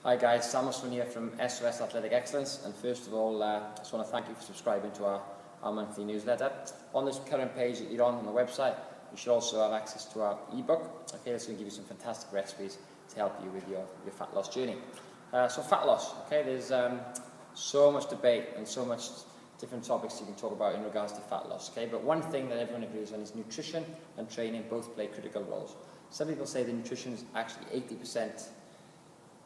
Hi guys, Samuel here from SOS Athletic Excellence, and first of all I just want to thank you for subscribing to our monthly newsletter. On this current page that you're on the website, you should also have access to our ebook. Okay, that's going to give you some fantastic recipes to help you with your fat loss journey. So fat loss, okay, there's so much debate and so much different topics you can talk about in regards to fat loss, okay, but one thing that everyone agrees on is nutrition and training both play critical roles. Some people say the nutrition is actually 80%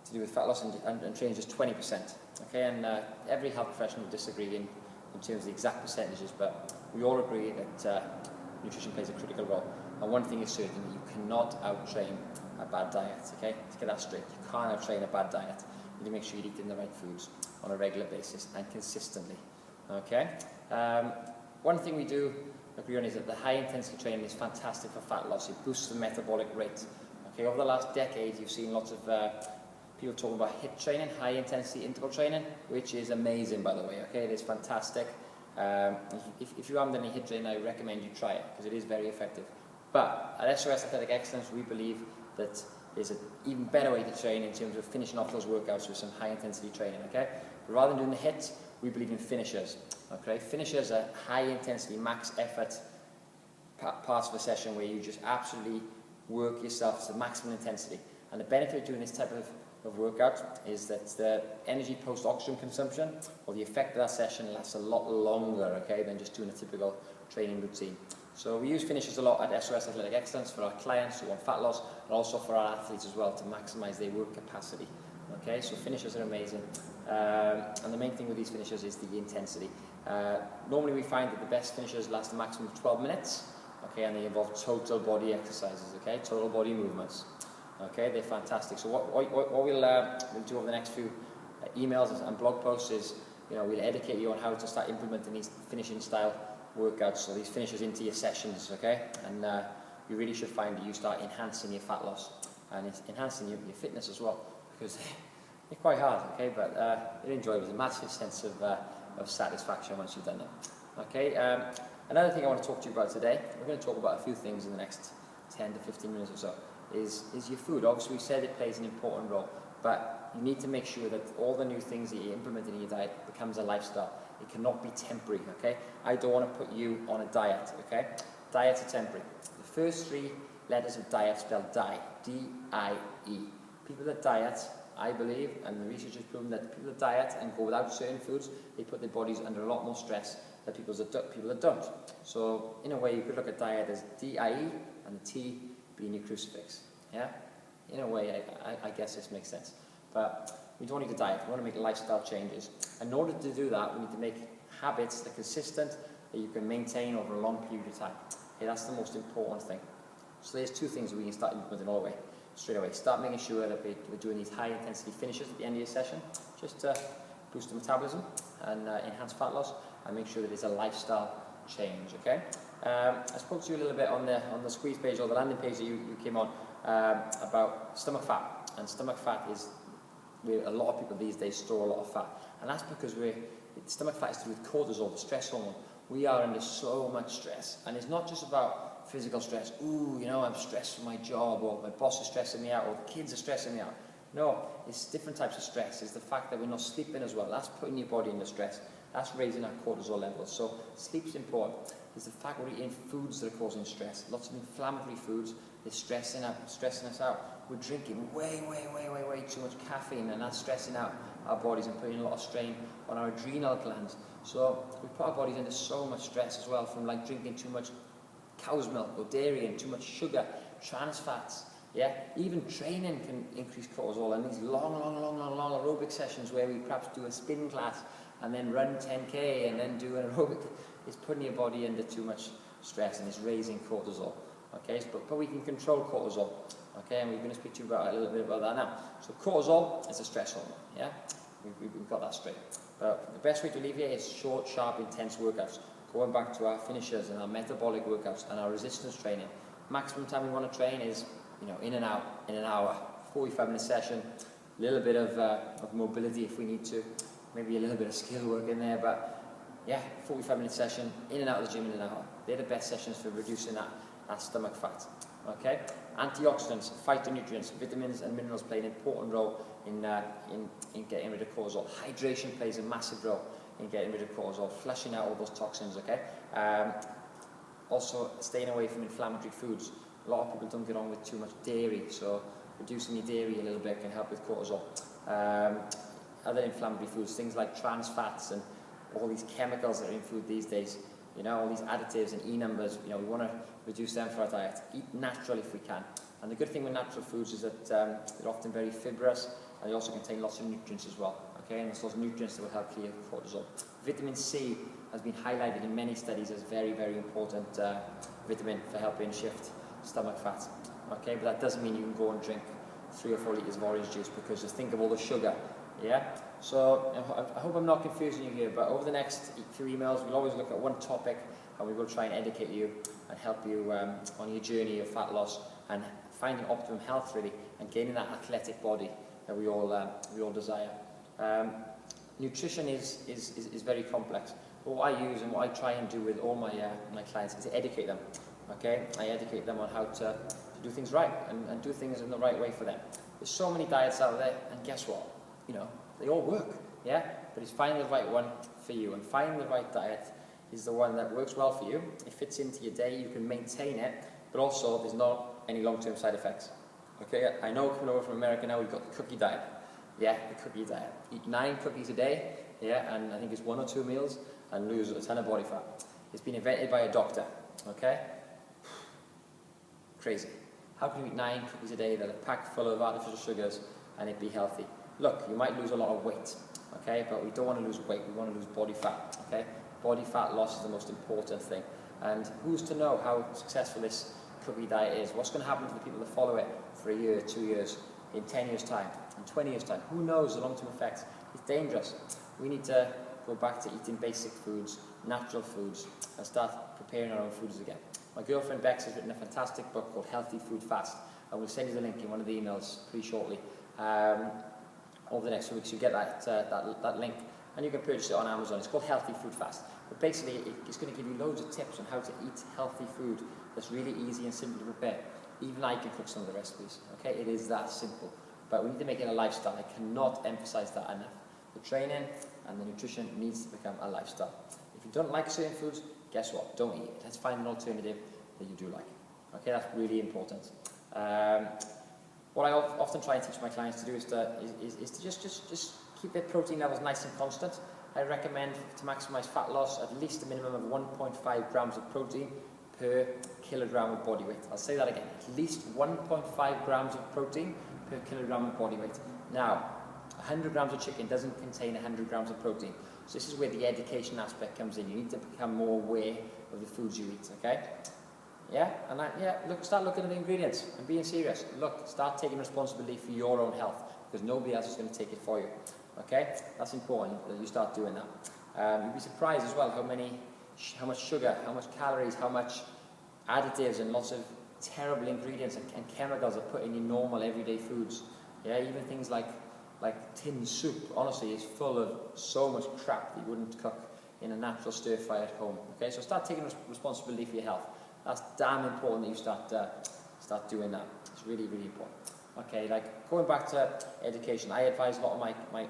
to do with fat loss and training just 20%, okay, and every health professional will disagree in terms of the exact percentages, but we all agree that nutrition plays a critical role. And one thing is certain, that you cannot out-train a bad diet, okay? Let's get that straight. You can't out-train a bad diet. You need to make sure you're eating the right foods on a regular basis and consistently, okay? One thing we do agree on is that the high-intensity training is fantastic for fat loss. It boosts the metabolic rate, okay? Over the last decade, you've seen lots of people talking about HIIT training, high-intensity interval training, which is amazing, by the way, okay? It is fantastic. If you haven't done any HIIT training, I recommend you try it, because it is very effective. But at SOS Athletic Excellence, we believe that there's an even better way to train in terms of finishing off those workouts with some high-intensity training, okay? But rather than doing the HIIT, we believe in finishers, okay? Finishers are high-intensity, max effort parts of a session where you just absolutely work yourself to the maximum intensity. And the benefit of doing this type of workout is that the energy post-oxygen consumption, or the effect of that session, lasts a lot longer, okay, than just doing a typical training routine. So we use finishers a lot at SOS Athletic Excellence for our clients who want fat loss, and also for our athletes as well, to maximize their work capacity. Okay, so finishers are amazing, and the main thing with these finishers is the intensity. Normally we find that the best finishers last a maximum of 12 minutes, okay, and they involve total body exercises, okay, total body movements. Okay, they're fantastic. So what we'll do over the next few emails and blog posts is, we'll educate you on how to start implementing these finishing style workouts, so these finishers into your sessions, okay? And you really should find that you start enhancing your fat loss and enhancing your fitness as well, because they're quite hard, okay? But they're enjoyable. There's a massive sense of satisfaction once you've done them. Okay. Another thing I want to talk to you about today, we're going to talk about a few things in the next 10 to 15 minutes or so. Is your food. Obviously we said it plays an important role, but you need to make sure that all the new things that you implement in your diet becomes a lifestyle. It cannot be temporary, okay? I don't want to put you on a diet, okay? Diets are temporary. The first three letters of diet spell die, D-I-E. People that diet, I believe, and the research has proven that people that diet and go without certain foods, they put their bodies under a lot more stress than people that don't. So in a way you could look at diet as D-I-E and the T being your crucifix, yeah? In a way, I guess this makes sense. But we don't need to diet, we want to make lifestyle changes. And in order to do that, we need to make habits that are consistent, that you can maintain over a long period of time. Okay, that's the most important thing. So there's two things that we can start implementing all the way, straight away. Start making sure that we're doing these high intensity finishes at the end of your session, just to boost the metabolism and enhance fat loss, and make sure that it's a lifestyle change, okay? I spoke to you a little bit on the squeeze page, or the landing page that you came on, about stomach fat. And stomach fat is where a lot of people these days store a lot of fat. And that's because stomach fat is to do with cortisol, the stress hormone. We are under so much stress. And it's not just about physical stress. Ooh, I'm stressed for my job, or my boss is stressing me out, or the kids are stressing me out. No, it's different types of stress. It's the fact that we're not sleeping as well. That's putting your body into stress. That's raising our cortisol levels. So sleep's important. It's the fact we're eating foods that are causing stress. Lots of inflammatory foods. They're stressing us out. We're drinking way too much caffeine, and that's stressing out our bodies and putting a lot of strain on our adrenal glands. So we put our bodies under so much stress as well, from like drinking too much cow's milk or dairy and too much sugar, trans fats. Yeah, even training can increase cortisol, and these long aerobic sessions where we perhaps do a spin class and then run 10K and then do an aerobic, it's putting your body under too much stress and it's raising cortisol. Okay, but we can control cortisol. Okay, and we're going to speak to you about a little bit about that now. So cortisol is a stress hormone. Yeah, we've got that straight. But the best way to alleviate it is short, sharp, intense workouts. Going back to our finishers and our metabolic workouts and our resistance training. Maximum time we want to train is, in and out in an hour. 45-minute session. A little bit of mobility if we need to. Maybe a little bit of skill work in there, but yeah, 45-minute session, in and out of the gym in an hour. They're the best sessions for reducing that stomach fat, okay? antioxidants, phytonutrients, vitamins and minerals play an important role in getting rid of cortisol. Hydration plays a massive role in getting rid of cortisol, flushing out all those toxins, okay? Also, staying away from inflammatory foods. A lot of people don't get on with too much dairy, so reducing your dairy a little bit can help with cortisol. Other inflammatory foods, things like trans fats and all these chemicals that are in food these days, you know, all these additives and E numbers, you know, we want to reduce them for our diet. Eat natural if we can. And the good thing with natural foods is that they're often very fibrous, and they also contain lots of nutrients as well. Okay, and it's those nutrients that will help clear cortisol. Vitamin C has been highlighted in many studies as very, very important vitamin for helping shift stomach fat. Okay, but that doesn't mean you can go and drink 3 or 4 litres of orange juice, because just think of all the sugar. Yeah, so I hope I'm not confusing you here, but over the next few emails we'll always look at one topic, and we will try and educate you and help you on your journey of fat loss and finding optimum health really, and gaining that athletic body that we all desire. Nutrition is very complex, but what I use and what I try and do with all my clients is to educate them. Okay, I educate them on how to do things right and do things in the right way for them. There's so many diets out there, and guess what? You know, they all work, yeah? But it's finding the right one for you, and finding the right diet is the one that works well for you. It fits into your day, you can maintain it, but also there's not any long-term side effects. Okay, I know coming over from America now, we've got the cookie diet. Yeah, the cookie diet. Eat 9 cookies a day, yeah, and I think it's 1 or 2 meals, and lose a ton of body fat. It's been invented by a doctor, okay? Crazy. How can you eat 9 cookies a day that are packed full of artificial sugars and it be healthy? Look, you might lose a lot of weight, okay, but we don't want to lose weight, we want to lose body fat, okay? Body fat loss is the most important thing. And who's to know how successful this cookie diet is? What's going to happen to the people that follow it for 1 year, 2 years, in 10 years' time, in 20 years' time? Who knows the long-term effects? It's dangerous. We need to go back to eating basic foods, natural foods, and start preparing our own foods again. My girlfriend Bex has written a fantastic book called Healthy Food Fast. I will send you the link in one of the emails pretty shortly. Over the next few weeks, you get that link, and you can purchase it on Amazon. It's called Healthy Food Fast. But basically, it's going to give you loads of tips on how to eat healthy food that's really easy and simple to prepare. Even I can cook some of the recipes. Okay, it is that simple. But we need to make it a lifestyle. I cannot emphasize that enough. The training and the nutrition needs to become a lifestyle. If you don't like certain foods, guess what? Don't eat it. Let's find an alternative that you do like. Okay, that's really important. What I often try and teach my clients to do is to just keep their protein levels nice and constant. I recommend, to maximize fat loss, at least a minimum of 1.5 grams of protein per kilogram of body weight. I'll say that again, at least 1.5 grams of protein per kilogram of body weight. Now, 100 grams of chicken doesn't contain 100 grams of protein. So this is where the education aspect comes in. You need to become more aware of the foods you eat, okay? Yeah, and start looking at the ingredients and being serious. Look, start taking responsibility for your own health, because nobody else is going to take it for you. Okay, that's important that you start doing that. You'd be surprised as well how much sugar, how much calories, how much additives and lots of terrible ingredients and chemicals are put in your normal everyday foods. Yeah, even things like tin soup, honestly, is full of so much crap that you wouldn't cook in a natural stir fry at home. Okay, so start taking responsibility for your health. That's damn important that you start doing that. It's really, really important. Okay, like going back to education, I advise a lot of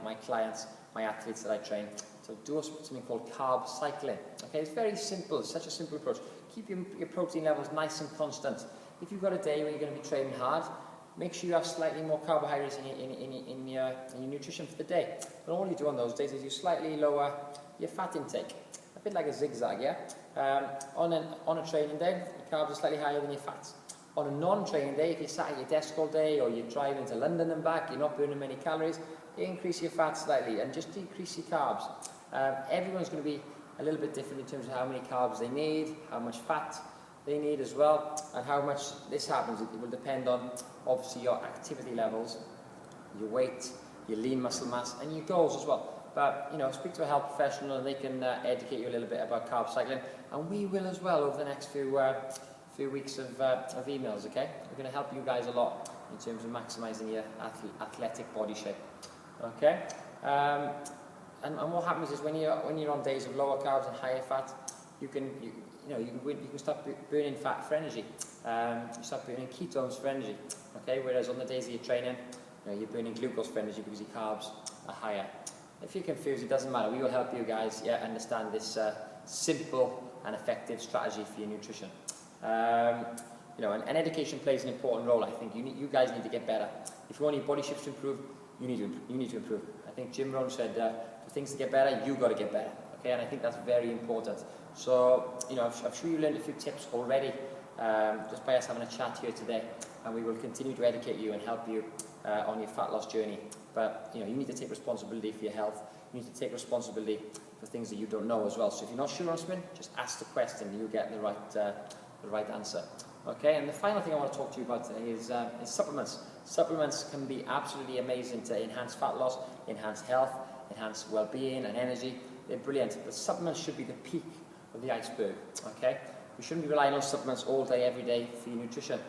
my clients, my athletes that I train, to do something called carb cycling. Okay, it's very simple. It's such a simple approach. Keep your protein levels nice and constant. If you've got a day where you're going to be training hard, make sure you have slightly more carbohydrates in your nutrition for the day. And all you do on those days is you slightly lower your fat intake. A bit like a zigzag, yeah? On a training day, your carbs are slightly higher than your fats. On a non-training day, if you're sat at your desk all day or you're driving to London and back, you're not burning many calories, increase your fat slightly and just decrease your carbs. Everyone's going to be a little bit different in terms of how many carbs they need, how much fat they need as well, and how much this happens. It will depend on, obviously, your activity levels, your weight, your lean muscle mass, and your goals as well. But, you know, speak to a health professional and they can educate you a little bit about carb cycling, and we will as well over the next few weeks of emails, okay? We're going to help you guys a lot in terms of maximising your athletic body shape, okay? And what happens is when you're on days of lower carbs and higher fat, you can start burning fat for energy. you start burning ketones for energy. Okay, whereas on the days that you're training, you're burning glucose for energy because your carbs are higher. If you're confused, it doesn't matter. We will help you guys understand this simple and effective strategy for your nutrition. And education plays an important role. I think you guys need to get better. If you want your body shapes to improve, you need to improve. I think Jim Rohn said, for things to get better, you got to get better. Okay, and I think that's very important. So, I'm sure you learned a few tips already just by us having a chat here today, and we will continue to educate you and help you on your fat loss journey. But you need to take responsibility for your health. You need to take responsibility for things that you don't know as well. So if you're not sure on something, just ask the question and you'll get the right answer. Okay, and the final thing I want to talk to you about today is supplements. Supplements can be absolutely amazing to enhance fat loss, enhance health, enhance well-being and energy. They're brilliant, but supplements should be the peak of the iceberg. Okay, you shouldn't be relying on supplements all day, every day for your nutrition.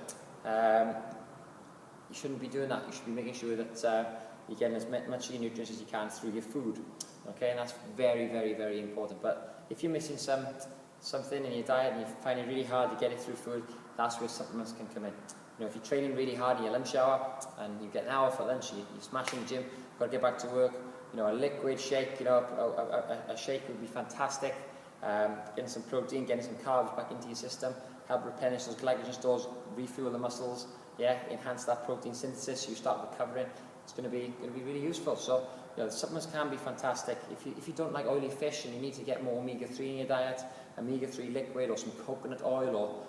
You shouldn't be doing that. You should be making sure that you're getting as much of your nutrients as you can through your food. Okay, and that's very, very, very important. But if you're missing something in your diet and you find it really hard to get it through food, that's where supplements can come in. If you're training really hard in your lunch hour and you get an hour for lunch, you're smashing the gym, you've got to get back to work. A liquid shake, a shake would be fantastic. Getting some protein, getting some carbs back into your system, help replenish those glycogen stores, refuel the muscles, enhance that protein synthesis so you start recovering. It's going to be really useful. So, the supplements can be fantastic. If you don't like oily fish and you need to get more omega-3 in your diet, omega-3 liquid or some coconut oil, or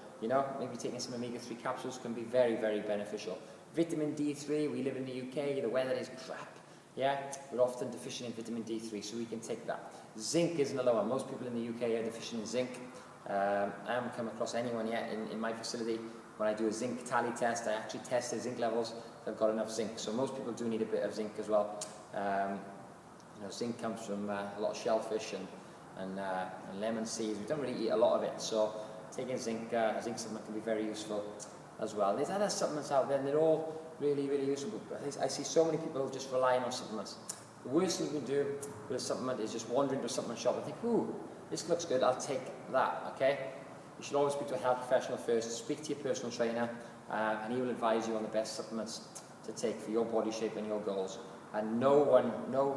maybe taking some omega-3 capsules can be very, very beneficial. Vitamin D3, we live in the UK, the weather is crap. We're often deficient in vitamin D3, so we can take that. Zinc is another one. Most people in the UK are deficient in zinc. I haven't come across anyone yet in my facility. When I do a zinc tally test, I actually test their zinc levels. They've got enough zinc, so most people do need a bit of zinc as well. Zinc comes from a lot of shellfish and lemon seeds. We don't really eat a lot of it, so taking zinc, a zinc supplement can be very useful as well. There's other supplements out there, and they're all really, really useful. But I see so many people just relying on supplements. The worst thing you can do with a supplement is just wander into a supplement shop and think, ooh, this looks good, I'll take that, okay? You should always speak to a health professional first, speak to your personal trainer, and he will advise you on the best supplements to take for your body shape and your goals. And no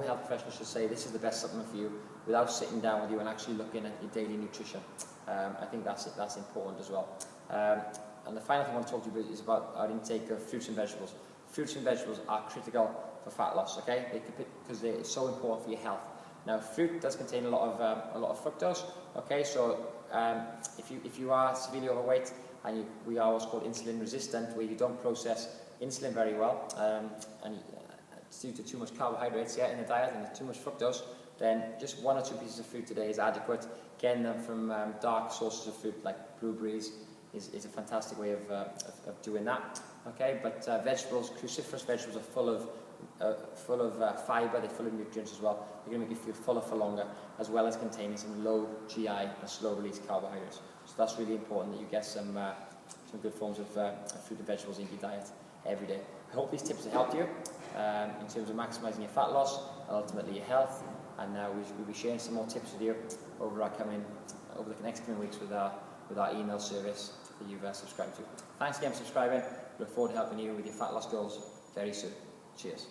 health professional should say this is the best supplement for you without sitting down with you and actually looking at your daily nutrition. I think that's important as well. And the final thing I want to talk to you about is about our intake of fruits and vegetables. Fruits and vegetables are critical for fat loss, okay? Because it's so important for your health. Now, fruit does contain a lot of fructose, okay? So if you are severely overweight and we are what's called insulin resistant, where you don't process insulin very well, and it's due to too much carbohydrates in the diet and too much fructose, then just 1 or 2 pieces of fruit today is adequate. Getting them from dark sources of fruit like blueberries is a fantastic way of doing that. Okay, but vegetables, cruciferous vegetables are full of fibre, they're full of nutrients as well. They're going to make you feel fuller for longer, as well as containing some low GI and slow release carbohydrates. So that's really important that you get some good forms of fruit and vegetables in your diet every day. I hope these tips have helped you in terms of maximising your fat loss and ultimately your health. And we'll be sharing some more tips with you over the next coming weeks with our email service that you've subscribed to. Thanks again for subscribing. Look forward to helping you with your fat loss goals very soon. Cheers.